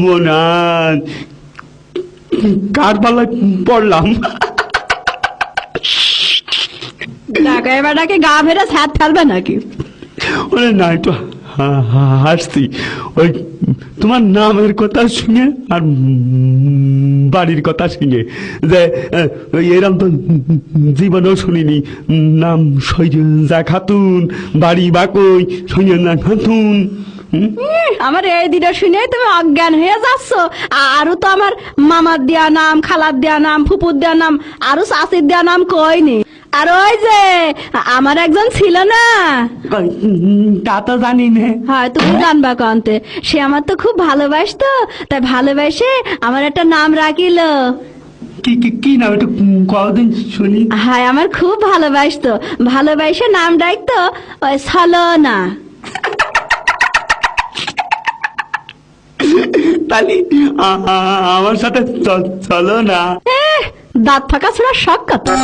মোনাজ কার পাল্লায় পড়লাম? ডাকাই বেটাকে গা ভেড়ে ছাদ ফেলবে নাকি? ওরে না, একটু হাসছি ওই তোমার নামের কথা শুনে আর বাড়ির কথা শুনে, যে এরম তো জীবনেও শুনিনি। নাম সৈজা খাতুন, বাড়ি বাকই সৈজা খাতুন। আমার এই দিটা শুনে তুমি অজ্ঞান হয়ে যাচ্ছ। আরো তো আমার মামার দেয়া নাম, খালার দেয়া নাম, ফুপুর দেয়া নাম, আরো চাচির দেয়া নাম কইনি। আর ওই যে আমার একজন ছিল না, তা তো জানি না। হয় তুমি জানবা কন্তে, সে আমার তো খুব ভালোবাসতো, তাই ভালোবাসে আমার একটা নাম রাখিল। কি কি কি নাম একটু কদিন শুনি। হায় আমার খুব ভালোবাসতো, ভালোবাসে নাম ডাকতো ওই ছলনা। তাহলে আমার সাথে চলো না। দাঁত ফাঁকা ছোড়া শখ কথা।